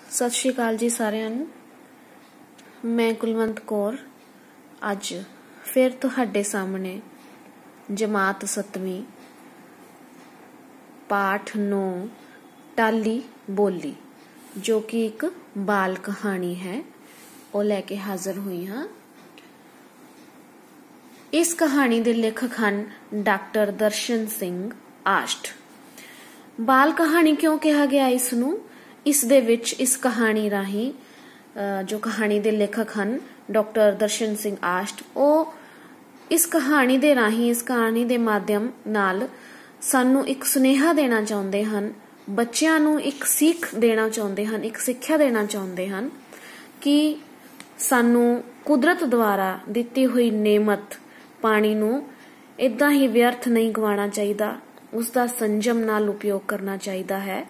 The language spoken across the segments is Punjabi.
सत श्री अकाल जी सारिਆਂ ਨੂੰ। मैं कुलवंत कौर अज फिर तुहाडे सामने जमात 7वीं पाठ 9 टाली बोली जो कि एक बाल कहानी है वो लैके हाजिर हुई हाँ। इस कहानी के लेखक हैं डॉक्टर दर्शन सिंह आष्ट। बाल कहानी क्यों कहा गया इसनूं? इस दे विच इस कहानी राही जो कहानी दे लेखक हैं डॉक्टर दर्शन सिंह आष्ट वो इस कहानी दे राही इस कहानी दे माध्यम नाल सानू एक सुनेहा देना चाहते हैं, बच्चों नू एक सीख देना चाहते हैं, एक सिक्ख्या देना चाहते हैं कि सानू कुदरत द्वारा दिती हुई नेमत पानी नू इदां ही व्यर्थ नहीं गवाना चाहिए, उसका संजम नाल उपयोग करना चाहिए है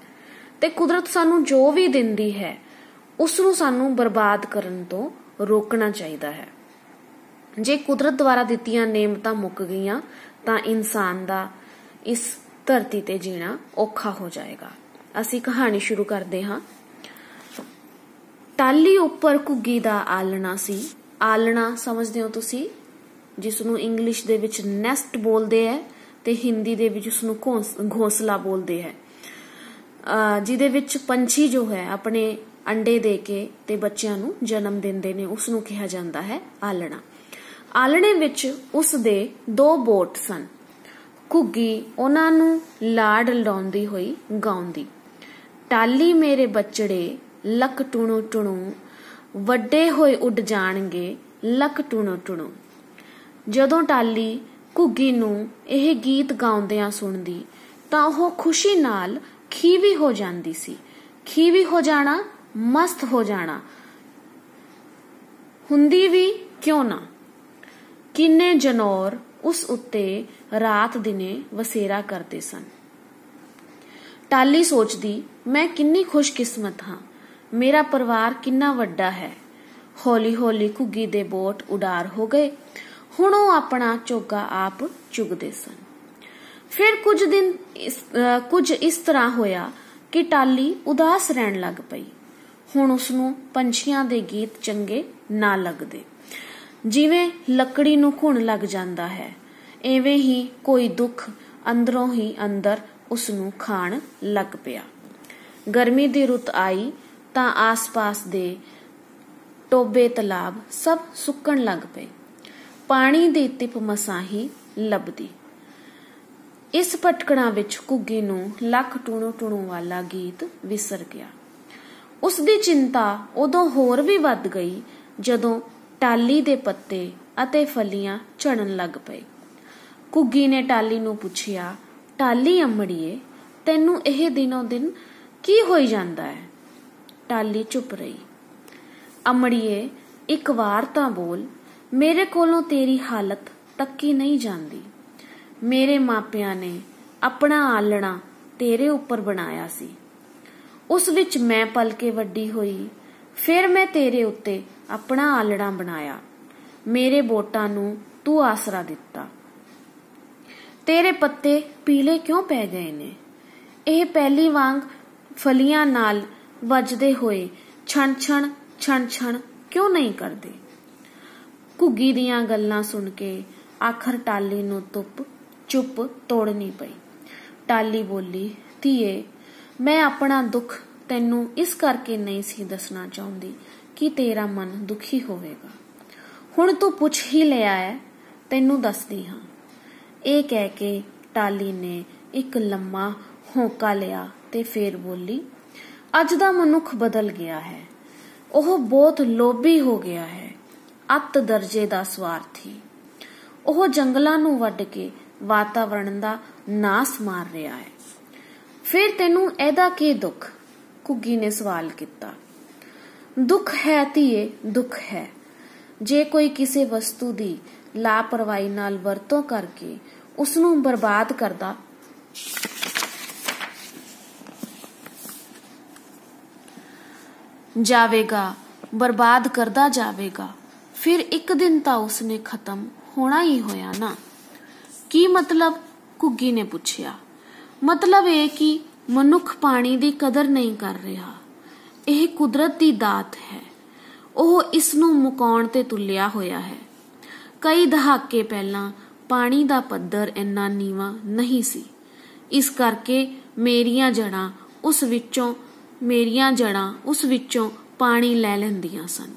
ते कुदरत सानू जो भी दिंदी है उसनू सानू बर्बाद करन तो रोकना चाहिए है। जे कुदरत द्वारा दित्तियां नेमतां मुक गईयां तां इंसान दा इस धरती ते जीना औखा हो जाएगा। असी कहानी शुरू करते हाँ। टाली उपर घुग्गी दा आलना सी। आलना समझदे हो तुसी, जिसनू इंग्लिश दे विच नेस्ट बोलदे है ते हिंदी दे विच उसनू घोंसला बोलदे है, जिहदे विच पंछी जो है अपने अंडे दे के ते बच्चियां नू जन्म दिंदे ने, उसनू कहा जांदा है आलना। आलने विच उस दे 2 बोट सन। घुग्गी उन्हां नू लाड लाउंदी होई गाउंदी, टाली मेरे बचड़े लक टुणु टुणु, वड्डे होए उड जाणगे लक टुणु टुणु। जदों टाली घुग्गी नू यह गीत गाउंदियां सुणदी तां ओह खुशी नाल खीवी हो जांदी सी। खीवी हो जाना मस्त हो जाना हुंदी भी क्यों ना। किन्ने जनौर उस उत्ते रात दिने वसेरा करते सन। टाली सोचदी मैं किन्नी खुशकिस्मत हाँ, मेरा परिवार किन्ना वड्डा है। हौली हौली घुग्गी दे बोट उडार हो गए, हुण ओह अपना चोगा आप चुगदे सन। फिर कुछ इस तरह होया कि टाली उदास रहन लग पई। हुण उसनू पंछियां दे गीत चंगे ना लगदे। जिवें लकड़ी नू घुण लग जांदा है, एवें ही कोई दुख अंदरों ही अंदर उसनू खाण लग पिया। गर्मी दी रुत आई तां आस पास दे टोबे तलाब सब सुक्कण लग पे। पानी दी तिप मसां ही लभदी। इस भटकणा विच घुग्गी नू लक टुणु टुणु वाला गीत विसर गया। उसदी चिंता उदों होर भी वध गई जदों टाली दे पत्ते अते फलियां झड़न लग पए। घुग्गी ने टाली नू पुछिया, टाली अमड़िए तैनू यह दिनों दिन की होई जांदा है? टाली चुप रही। अमड़िए एक वार तां बोल, मेरे कोलों तेरी हालत तक्की नहीं जांदी। मेरे मापिया ने अपना आलना तेरे उपर बनाया सी, उस विच मैं पल के वड्डी होई, फिर मैं तेरे उत्ते अपना आलना बनाया। मेरे बोटां नू तू आसरा दिता। तेरे पत्ते पीले क्यों पै गए ने? यह पहली वांग फलियां नाल वजदे होए छण छण छण छण क्यों नहीं करदे? घुग्गी दियां गल्लां सुन के आखर टाली नू चुप तोड़नी पई। टाली बोली, धीए मैं अपना दुख तैनू इस करके नहीं सी दसना चाहती कि तेरा मन दुखी होवेगा। हुण तू पुछ ही लिया है, तैनू दसदी हां। ये कह के टाली ने एक लम्मा होंका लिया ते फिर बोली, अज दा मनुख बदल गया है। ओह बहुत लोभी हो गया है, अत दर्जे दा स्वार्थी। ओह जंगलां नू वड्ड के वातावरण दा नास मार रहा है। फिर तेनू एदा की दुख? घुग्गी ने सवाल किया। दुख है धीए, दुख है। जे कोई किसी वस्तु दी लापरवाही नाल वरतों करके उसनू बर्बाद करदा जावेगा, बर्बाद करदा जावेगा, फिर एक दिन तां उसने खत्म होना ही होया ना। की मतलब? घुग्गी ने पूछया। मतलब ये कि मनुख पानी दी कदर नहीं कर रहा, ਇਹ ਕੁਦਰਤ ਦੀ ਦਾਤ ਹੈ। ਉਹ ਇਸ ਨੂੰ ਮੁਕਾਉਣ ਤੇ ਤੁਲਿਆ ਹੋਇਆ ਹੈ। ਕਈ ਦਹਾਕੇ ਪਹਿਲਾਂ ਪਾਣੀ ਦਾ ਪੱਧਰ ਇੰਨਾ ਨੀਵਾਂ ਨਹੀਂ ਸੀ, ਇਸ ਕਰਕੇ ਮੇਰੀਆਂ ਜੜ੍ਹਾਂ ਉਸ ਵਿੱਚੋਂ ਪਾਣੀ ਲੈ ਲੈਂਦੀਆਂ ਸਨ।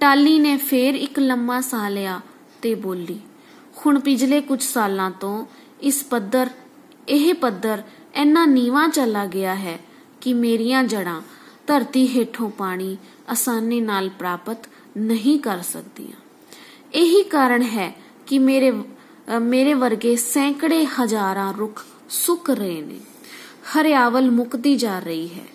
ਟਾਲੀ ਨੇ ਫੇਰ ਇੱਕ ਲੰਮਾ ਸਾਹ ਲਿਆ ਤੇ ਬੋਲੀ, ਹੁਣ ਪਿਛਲੇ ਕੁਝ ਸਾਲਾਂ ਤੋਂ ਇਹ ਪੱਧਰ ਇੰਨਾ ਨੀਵਾਂ ਚਲਾ ਗਿਆ ਹੈ ਕਿ ਮੇਰੀਆਂ ਜੜ੍ਹਾਂ ਧਰਤੀ ਹੇਠੋਂ ਪਾਣੀ ਆਸਾਨੀ ਨਾਲ ਪ੍ਰਾਪਤ ਨਹੀਂ ਕਰ ਸਕਦੀਆਂ। ਇਹੀ ਕਾਰਨ ਹੈ ਕਿ ਮੇਰੇ ਵਰਗੇ ਸੈਂਕੜੇ ਹਜ਼ਾਰਾਂ ਰੁੱਖ ਸੁੱਕ ਰਹੇ ਨੇ। ਹਰਿਆਵਲ ਮੁੱਕਦੀ ਜਾ ਰਹੀ ਹੈ।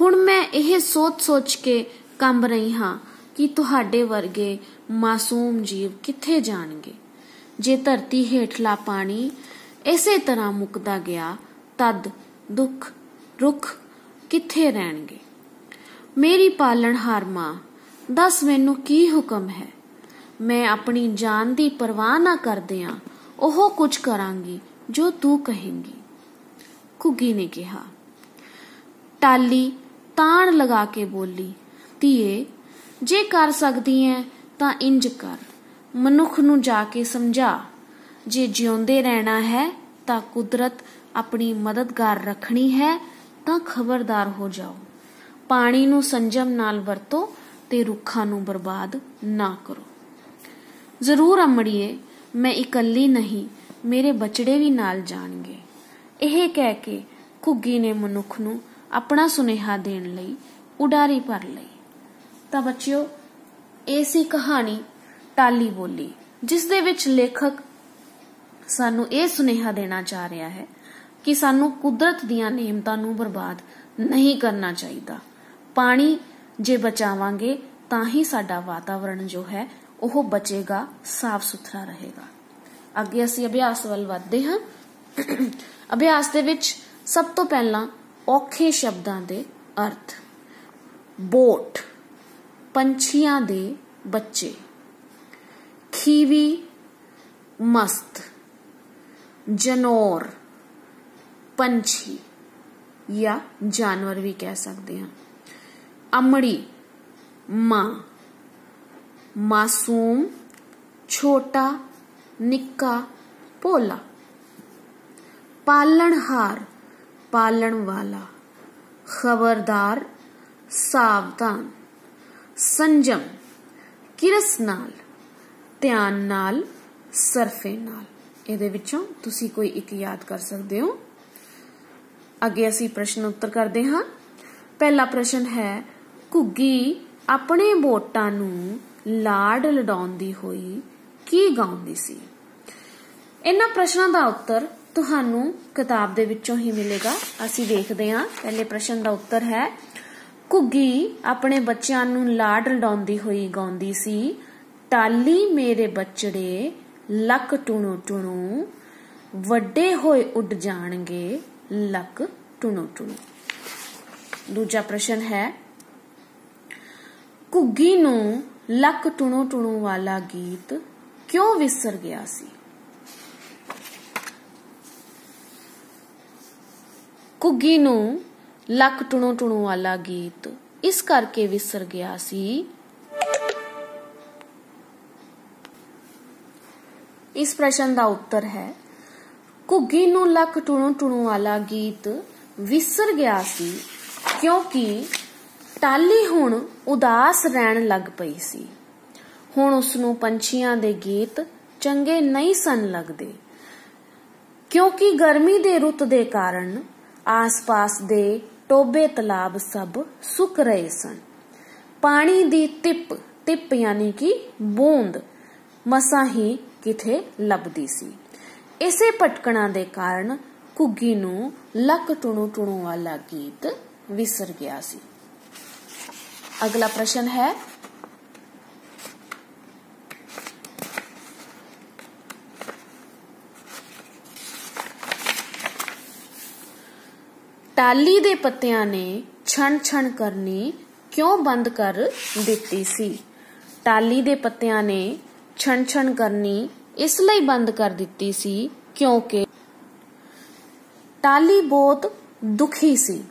ਹੁਣ ਮੈਂ ਇਹ ਸੋਚ ਕੇ ਕੰਬ ਰਹੀ ਹਾਂ ਕਿ ਤੁਹਾਡੇ ਵਰਗੇ ਮਾਸੂਮ ਜੀਵ ਕਿੱਥੇ ਜਾਣਗੇ। ਜੇ ਧਰਤੀ ਹੇਠਲਾ ਪਾਣੀ ਇਸੇ ਤਰ੍ਹਾਂ ਮੁੱਕਦਾ ਗਿਆ ਤਦ ਰੁੱਖ ਕਿੱਥੇ ਰਹਿਣਗੇ। ਮੇਰੀ ਪਾਲਣਹਾਰ ਮਾਂ, ਦੱਸ ਮੈਨੂੰ ਕੀ ਹੁਕਮ ਹੈ। ਮੈਂ ਆਪਣੀ ਜਾਨ ਦੀ ਪਰਵਾਹ ਨਾ ਕਰਦਿਆਂ ਉਹ ਕੁਝ ਕਰਾਂਗੀ ਜੋ ਤੂੰ ਕਹੇਂਗੀ। ਘੁੱਗੀ ਨੇ ਕਿਹਾ। ਟਾਲੀ ਤਾਣ ਲਗਾ ਕੇ ਬੋਲੀ, ਧੀਏ, ਜੇ ਕਰ ਸਕਦੀ ਐ ਤਾਂ ਇੰਜ ਕਰ, ਮਨੁੱਖ ਨੂੰ ਜਾ ਕੇ ਸਮਝਾ। ਜੇ ਜਿਉਂਦੇ ਰਹਿਣਾ ਹੈ ਤਾਂ ਕੁਦਰਤ ਆਪਣੀ ਮਦਦਗਾਰ ਰੱਖਣੀ ਹੈ ਤਾਂ ਖਬਰਦਾਰ ਹੋ ਜਾਓ। ਪਾਣੀ ਨੂੰ ਸੰਜਮ ਨਾਲ ਵਰਤੋ ਤੇ ਰੁੱਖਾਂ ਨੂੰ ਬਰਬਾਦ ਨਾ ਕਰੋ। ਜ਼ਰੂਰ ਅਮੜੀਏ, ਮੈਂ ਇਕੱਲੀ ਨਹੀਂ, ਮੇਰੇ ਬਚੜੇ ਵੀ ਨਾਲ ਜਾਣਗੇ। ਇਹ ਕਹਿ ਕੇ ਘੁੱਗੀ ਨੇ ਮਨੁੱਖ ਨੂੰ ਆਪਣਾ ਸੁਨੇਹਾ ਦੇਣ ਲਈ ਉਡਾਰੀ ਭਰ ਲਈ। ਤਾਂ ਬੱਚਿਓ, ਇਹ ਸੀ ਕਹਾਣੀ ਟਾਲੀ ਬੋਲੀ, ਜਿਸ ਦੇ ਵਿੱਚ ਲੇਖਕ ਸਾਨੂੰ ਇਹ ਸੁਨੇਹਾ ਦੇਣਾ ਚਾਹ ਰਿਹਾ ਹੈ ਕਿ ਸਾਨੂੰ ਕੁਦਰਤ ਦੀਆਂ ਨੇਮਤਾਂ ਨੂੰ ਬਰਬਾਦ ਨਹੀਂ ਕਰਨਾ ਚਾਹੀਦਾ। ਪਾਣੀ ਜੇ ਬਚਾਵਾਂਗੇ ਤਾਂ ਹੀ ਸਾਡਾ ਵਾਤਾਵਰਣ ਜੋ ਹੈ ਉਹ ਬਚੇਗਾ, ਸਾਫ਼ ਸੁਥਰਾ ਰਹੇਗਾ। ਅੱਗੇ ਅਸੀਂ ਅਭਿਆਸ ਵੱਲ ਵਧਦੇ ਹਾਂ। ਅਭਿਆਸ ਦੇ ਵਿੱਚ ਸਭ ਤੋਂ ਪਹਿਲਾਂ ਔਖੇ ਸ਼ਬਦਾਂ ਦੇ ਅਰਥ। ਬੋਟ, ਪੰਛੀਆਂ ਦੇ ਬੱਚੇ। ਖੀਵੀ, ਮਸਤ। ਜਨੌਰ, ਪੰਛੀ ਜਾਂ ਜਾਨਵਰ ਵੀ ਕਹਿ ਸਕਦੇ ਹਾਂ। ਅਮੜੀ, ਮਾਂ। ਮਾਸੂਮ, ਛੋਟਾ, ਨਿੱਕਾ, ਭੋਲਾ। ਪਾਲਣਹਾਰ, ਪਾਲਣ ਵਾਲਾ। ਖਬਰਦਾਰ, ਸਾਵਧਾਨ। ਸੰਜਮ, ਕਿਰਸ ਨਾਲ, ਧਿਆਨ ਨਾਲ, ਸਰਫੇ ਨਾਲ। ਇਹਦੇ ਵਿੱਚੋਂ ਤੁਸੀਂ ਕੋਈ ਇੱਕ ਯਾਦ ਕਰ ਸਕਦੇ ਹੋ। ਅੱਗੇ ਅਸੀਂ ਪ੍ਰਸ਼ਨ ਉੱਤਰ ਕਰਦੇ ਹਾਂ। ਪਹਿਲਾ ਪ੍ਰਸ਼ਨ ਹੈ, ਘੁੱਗੀ ਆਪਣੇ ਬੋਟਾਂ ਨੂੰ ਲਾਡ ਲਡਾਉਂਦੀ ਹੋਈ ਕੀ ਗਾਉਂਦੀ ਸੀ। ਇਹਨਾਂ ਪ੍ਰਸ਼ਨਾਂ ਦਾ ਉੱਤਰ ਤੁਹਾਨੂੰ ਕਿਤਾਬ ਦੇ ਵਿੱਚੋਂ ਹੀ ਮਿਲੇਗਾ। ਅਸੀਂ ਵੇਖਦੇ ਹਾਂ। ਪਹਿਲੇ ਪ੍ਰਸ਼ਨ ਦਾ ਉੱਤਰ ਹੈ, ਘੁੱਗੀ ਆਪਣੇ ਬੱਚਿਆਂ ਨੂੰ ਲਾਡ ਲਡਾਉਂਦੀ ਹੋਈ ਗਾਉਂਦੀ ਸੀ, ਟਾਲੀ ਮੇਰੇ ਬੱਚੜੇ ਲੱਕ ਟੁਣੂ ਟੁਣੂ, ਵੱਡੇ ਹੋਏ ਉੱਡ ਜਾਣਗੇ ਲੱਕ ਟੁਣੂ ਟੁਣੂ। ਦੂਜਾ ਪ੍ਰਸ਼ਨ ਹੈ, ਘੁੱਗੀ ਨੂੰ ਲੱਕ ਟੁਣੂ ਟੁਣੂ ਵਾਲਾ ਗੀਤ ਕਿਉਂ ਵਿਸਰ ਗਿਆ ਸੀ। ਘੁੱਗੀ ਨੂੰ ਲੱਕ ਟੁਣੂ ਟੁਣੂ ਵਾਲਾ ਗੀਤ ਇਸ ਕਰਕੇ ਵਿਸਰ ਗਿਆ ਸੀ। ਇਸ ਪ੍ਰਸ਼ਨ ਦਾ ਉੱਤਰ ਹੈ, ਘੁੱਗੀ ਨੂੰ ਲੱਕ ਟੁਣੂ ਟੁਣੂ ਵਾਲਾ ਗੀਤ ਵਿਸਰ ਗਿਆ ਸੀ ਕਿਉਂਕਿ ਟਾਲੀ ਹੁਣ ਉਦਾਸ ਰਹਿਣ ਲੱਗ ਪਈ ਸੀ। ਹੁਣ ਉਸਨੂੰ ਪੰਛੀਆਂ ਦੇ ਗੀਤ ਚੰਗੇ ਨਹੀਂ ਸਨ ਲੱਗਦੇ, ਕਿਉਂਕਿ ਗਰਮੀ ਦੇ ਰੁੱਤ ਦੇ ਕਾਰਨ ਆਸ-ਪਾਸ ਦੇ ਟੋਬੇ ਤਲਾਬ ਸਭ ਸੁੱਕ ਰਹੇ ਸਨ। ਪਾਣੀ ਦੀ ਤਿਪ ਯਾਨੀ ਕਿ ਬੂੰਦ ਮਸਾਂ ਹੀ ਕਿਥੇ ਲੱਭਦੀ ਸੀ। ਇਸੇ ਭਟਕਣਾ ਦੇ ਕਾਰਨ ਘੁੱਗੀ ਨੂੰ ਲੱਕ ਟੁਣੂ ਟੁਣੂ ਵਾਲਾ ਗੀਤ ਵਿਸਰ ਗਿਆ ਸੀ। ਅਗਲਾ ਪ੍ਰਸ਼ਨ ਹੈ, ਟਾਲੀ ਦੇ ਪੱਤਿਆਂ ਨੇ ਛਣ ਛਣ ਕਰਨੀ ਕਿਉਂ ਬੰਦ ਕਰ ਦਿੱਤੀ ਸੀ। ਟਾਲੀ ਦੇ ਪੱਤਿਆਂ ਨੇ ਛਣ ਛਣ ਕਰਨੀ ਇਸ ਲਈ ਬੰਦ ਕਰ ਦਿੱਤੀ ਸੀ ਕਿਉਂਕਿ ਟਾਲੀ ਬਹੁਤ ਦੁਖੀ ਸੀ।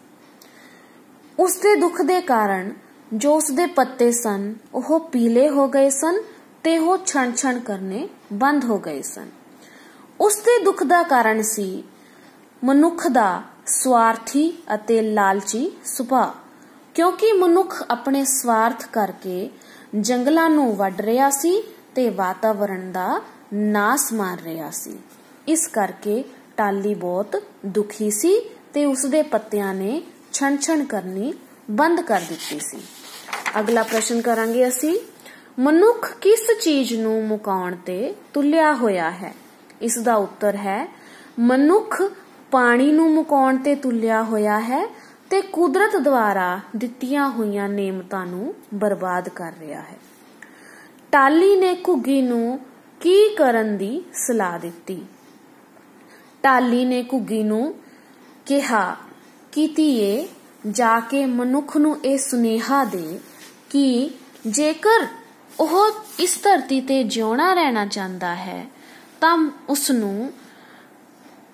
ਉਸਦੇ ਦੁੱਖ ਦੇ ਕਾਰਨ ਜੋ ਉਸਦੇ ਪੱਤੇ ਸਨ ਉਹ ਪੀਲੇ ਹੋ ਗਏ ਸਨ ਤੇ ਉਹ ਛਣ-ਛਣ ਕਰਨੇ ਬੰਦ ਹੋ ਗਏ ਸਨ। ਉਸਦੇ ਦੁੱਖ ਦਾ ਕਾਰਨ ਸੀ ਮਨੁੱਖ ਦਾ ਸਵਾਰਥੀ ਅਤੇ ਲਾਲਚੀ ਸੁਭਾਅ, ਕਿਉਂਕਿ ਮਨੁੱਖ ਆਪਣੇ ਸਵਾਰਥ ਕਰਕੇ ਜੰਗਲਾਂ ਨੂੰ ਵੱਢ ਰਿਹਾ ਸੀ ਤੇ ਵਾਤਾਵਰਣ ਦਾ ਨਾਸ ਮਾਰ ਰਿਹਾ ਸੀ। ਇਸ ਕਰਕੇ ਟਾਲੀ ਬਹੁਤ ਦੁਖੀ ਸੀ ਤੇ ਉਸਦੇ ਪੱਤਿਆਂ ਨੇ ਛਣ-ਛਣ ਕਰਨੀ ਬੰਦ ਕਰ ਦਿੱਤੀ ਸੀ। ਅਗਲਾ ਪ੍ਰਸ਼ਨ ਕਰਾਂਗੇ ਅਸੀਂ, ਮਨੁੱਖ ਕਿਸ ਚੀਜ਼ ਨੂੰ ਮੁਕਾਉਣ ਤੇ ਤੁਲਿਆ ਹੋਇਆ ਹੈ? ਇਸ ਦਾ ਉੱਤਰ ਹੈ ਮਨੁੱਖ ਪਾਣੀ ਨੂੰ ਮੁਕਾਉਣ ਤੇ ਤੁਲਿਆ ਹੋਇਆ ਹੈ ਤੇ ਕੁਦਰਤ ਦੁਆਰਾ ਦਿੱਤੀਆਂ ਹੋਈਆਂ ਨੇਮਤਾਂ ਨੂੰ ਬਰਬਾਦ ਕਰ ਰਿਹਾ ਹੈ। ਟਾਲੀ ਨੇ ਘੁੱਗੀ ਨੂੰ ਕੀ ਕਰਨ ਦੀ ਸਲਾਹ ਦਿੱਤੀ? ਟਾਲੀ ਨੇ ਘੁੱਗੀ ਨੂੰ ਕਿਹਾ ਕਿ ਧੀਏ, ਜਾ ਕੇ ਮਨੁੱਖ ਨੂੰ ਇਹ ਸੁਨੇਹਾ ਦੇ ਕਿ ਜੇਕਰ ਉਹ ਇਸ ਧਰਤੀ ਤੇ ਜਿਉਣਾ ਰਹਿਣਾ ਚਾਹੁੰਦਾ ਹੈ ਤਾਂ ਉਸ ਨੂੰ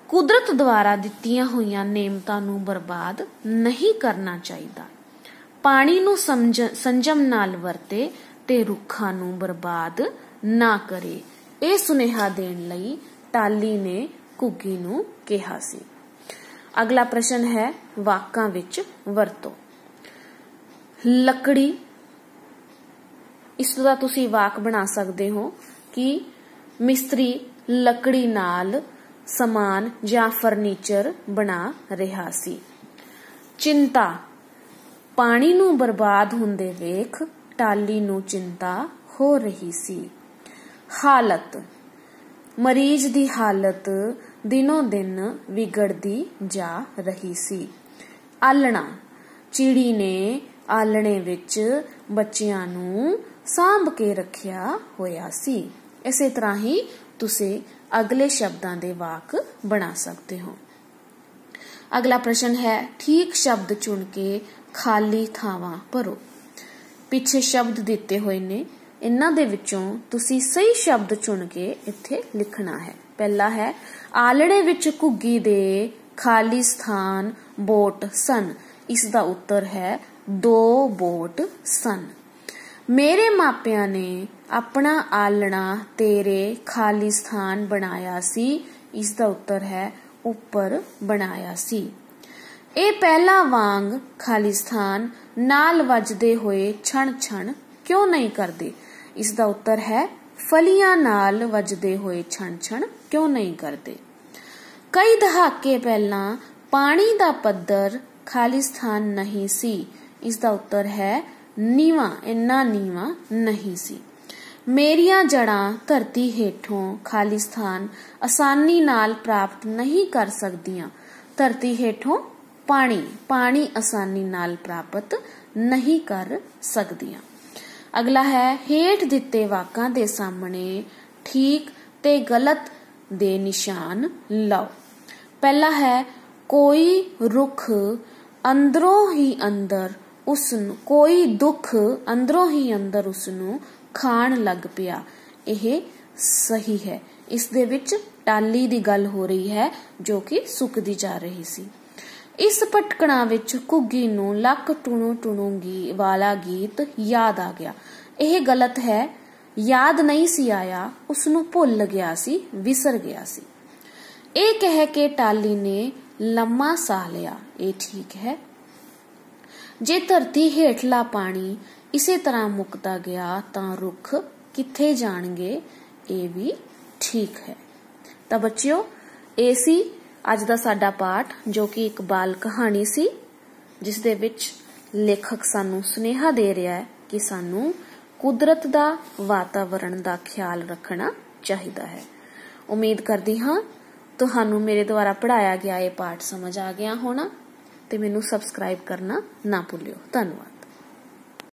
ਕੁਦਰਤ ਦੁਆਰਾ ਦਿੱਤੀਆਂ ਹੋਈਆਂ ਨੇਮਤਾਂ ਨੂੰ ਬਰਬਾਦ ਨਹੀਂ ਕਰਨਾ ਚਾਹੀਦਾ। ਪਾਣੀ ਨੂੰ ਸੰਜਮ ਨਾਲ ਵਰਤੇ ਤੇ ਰੁੱਖਾਂ ਨੂੰ ਬਰਬਾਦ ਨਾ ਕਰੇ। ਇਹ ਸੁਨੇਹਾ ਦੇਣ ਲਈ ਟਾਲੀ ਨੇ ਘੁੱਗੀ ਨੂੰ ਕਿਹਾ ਸੀ। ਅਗਲਾ ਪ੍ਰਸ਼ਨ ਹੈ, ਵਾਕਾਂ ਵਿੱਚ ਵਰਤੋ। ਲੱਕੜੀ, ਇਸ ਦਾ ਤੁਸੀਂ ਵਾਕ ਬਣਾ ਸਕਦੇ ਹੋ ਕਿ ਮਿਸਤਰੀ ਲੱਕੜੀ ਨਾਲ ਸਮਾਨ ਜਾਂ ਫਰਨੀਚਰ ਬਣਾ ਰਿਹਾ ਸੀ। ਚਿੰਤਾ, ਪਾਣੀ ਨੂੰ ਬਰਬਾਦ ਹੁੰਦੇ ਵੇਖ ਟਾਲੀ ਨੂੰ ਚਿੰਤਾ ਹੋ ਰਹੀ ਸੀ। ਹਾਲਤ, ਮਰੀਜ਼ ਦੀ ਹਾਲਤ ਦਿਨੋਂ ਦਿਨ ਵਿਗੜਦੀ ਜਾ ਰਹੀ ਸੀ। ਆਲਣਾ, ਚਿੜੀ ਨੇ ਆਲਣੇ ਵਿੱਚ ਬੱਚਿਆਂ ਨੂੰ ਸਾਂਭ ਕੇ ਰੱਖਿਆ ਹੋਇਆ ਸੀ। ਇਸੇ ਤਰ੍ਹਾਂ ਹੀ ਤੁਸੀਂ ਅਗਲੇ ਸ਼ਬਦਾਂ ਦੇ ਵਾਕ ਬਣਾ ਸਕਦੇ ਹੋ। ਅਗਲਾ ਪ੍ਰਸ਼ਨ ਹੈ, ਠੀਕ ਸ਼ਬਦ ਚੁਣ ਕੇ ਖਾਲੀ ਥਾਵਾਂ ਭਰੋ। ਪਿੱਛੇ ਸ਼ਬਦ ਦਿੱਤੇ ਹੋਏ ਨੇ, ਇਹਨਾਂ ਦੇ ਵਿੱਚੋਂ ਤੁਸੀਂ ਸਹੀ ਸ਼ਬਦ ਚੁਣ ਕੇ ਇੱਥੇ ਲਿਖਣਾ ਹੈ। ਪਹਿਲਾ ਹੈ, ਆਲੜੇ ਵਿੱਚ ਘੁੱਗੀ ਦੇ ਖਾਲੀ ਸਥਾਨ ਬੋਟ ਸਨ। ਇਸ ਦਾ ਉੱਤਰ ਹੈ 2 ਬੋਟ ਸਨ। ਮੇਰੇ ਮਾਪਿਆਂ ਨੇ ਆਪਣਾ ਆਲਣਾ ਤੇਰੇ ਖਾਲੀ ਸਥਾਨ ਬਣਾਇਆ ਸੀ। ਇਸ ਦਾ ਉੱਤਰ ਹੈ ਉੱਪਰ ਬਣਾਇਆ ਸੀ। ਇਹ ਪਹਿਲਾਂ ਵਾਂਗ ਖਾਲੀ ਸਥਾਨ ਨਾਲ ਵੱਜਦੇ ਹੋਏ ਛਣ-ਛਣ ਕਿਉਂ ਨਹੀਂ ਕਰਦੇ? ਇਸ ਦਾ ਉੱਤਰ ਹੈ ਫਲੀਆਂ ਨਾਲ ਵੱਜਦੇ ਹੋਏ ਛਣ-ਛਣ ਕਿਉਂ ਨਹੀਂ ਕਰਦੇ? ਕਈ ਦਹਾਕੇ ਪਹਿਲਾਂ ਪਾਣੀ ਦਾ ਪੱਧਰ ਖਾਲੀ ਸਥਾਨ ਨਹੀਂ ਸੀ। ਇਸ ਦਾ ਉੱਤਰ ਹੈ ਨੀਵਾਂ, ਇੰਨਾ ਨੀਵਾਂ ਨਹੀਂ ਸੀ। ਮੇਰੀਆਂ ਜੜਾਂ ਧਰਤੀ ਹੇਠੋਂ ਖਾਲੀ ਸਥਾਨ ਆਸਾਨੀ ਨਾਲ ਪ੍ਰਾਪਤ ਨਹੀਂ ਕਰ ਸਕਦੀਆਂ। ਧਰਤੀ ਹੇਠੋਂ ਪਾਣੀ ਆਸਾਨੀ ਨਾਲ ਪ੍ਰਾਪਤ ਨਹੀਂ ਕਰ ਸਕਦੀਆਂ। ਅਗਲਾ ਹੈ, ਹੇਠ ਦਿੱਤੇ ਵਾਕਾਂ ਦੇ ਸਾਹਮਣੇ ਠੀਕ ਤੇ ਗਲਤ ਦੇ ਨਿਸ਼ਾਨ ਲਾਓ। ਪਹਿਲਾ ਹੈ, ਕੋਈ ਰੁੱਖ ਅੰਦਰੋਂ ਹੀ ਅੰਦਰ ਕੋਈ ਦੁੱਖ ਅੰਦਰੋਂ ਹੀ ਅੰਦਰ ਉਸ ਨੂੰ ਖਾਣ ਲੱਗ ਪਿਆ। ਇਹ ਸਹੀ ਹੈ। ਇਸ ਦੇ ਵਿੱਚ ਟਾਲੀ ਦੀ ਗੱਲ ਹੋ ਰਹੀ ਹੈ ਜੋ ਕਿ ਸੁੱਕਦੀ ਜਾ ਰਹੀ ਸੀ। ਇਸ ਭਟਕਣਾ ਵਿੱਚ ਘੁੱਗੀ ਨੂੰ ਲੱਕ ਟੁਣੂ ਟੁਣੂਗੀ ਵਾਲਾ ਗੀਤ ਯਾਦ ਆ ਗਿਆ। ਇਹ ਗਲਤ ਹੈ। ਯਾਦ ਨਹੀਂ ਸੀ ਆਇਆ, ਉਸ ਨੂੰ ਭੁੱਲ ਗਿਆ ਸੀ, ਵਿਸਰ ਗਿਆ ਸੀ। ਇਹ ਕਹਿ ਕੇ ਟਾਲੀ ਨੇ ਲੰਮਾ ਸਾਹ ਲਿਆ। ਇਹ ਠੀਕ ਹੈ। ਜੇ ਧਰਤੀ ਹੇਠਲਾ ਪਾਣੀ ਇਸੇ ਤਰ੍ਹਾਂ ਮੁੱਕਦਾ ਗਿਆ ਤਾਂ ਰੁੱਖ ਕਿੱਥੇ ਜਾਣਗੇ? ਇਹ ਵੀ ਠੀਕ ਹੈ। ਤਾਂ ਬੱਚਿਓ, ਇਹ ਸੀ ਅੱਜ ਦਾ ਸਾਡਾ ਪਾਠ ਜੋ ਕਿ ਇੱਕ ਬਾਲ ਕਹਾਣੀ ਸੀ, ਜਿਸ ਦੇ ਵਿੱਚ ਲੇਖਕ ਸਾਨੂੰ ਸੁਨੇਹਾ ਦੇ ਰਿਹਾ ਹੈ ਕਿ ਸਾਨੂੰ ਕੁਦਰਤ ਦਾ, ਵਾਤਾਵਰਣ ਦਾ ਖਿਆਲ ਰੱਖਣਾ ਚਾਹੀਦਾ ਹੈ। ਉਮੀਦ ਕਰਦੀ ਹਾਂ ਤੁਹਾਨੂੰ ਮੇਰੇ ਦੁਆਰਾ ਪੜ੍ਹਾਇਆ ਗਿਆ ਇਹ ਪਾਠ ਸਮਝ ਆ ਗਿਆ ਹੋਣਾ ਤੇ ਮੈਨੂੰ ਸਬਸਕ੍ਰਾਈਬ ਕਰਨਾ ਨਾ ਭੁੱਲਿਓ। ਧੰਨਵਾਦ।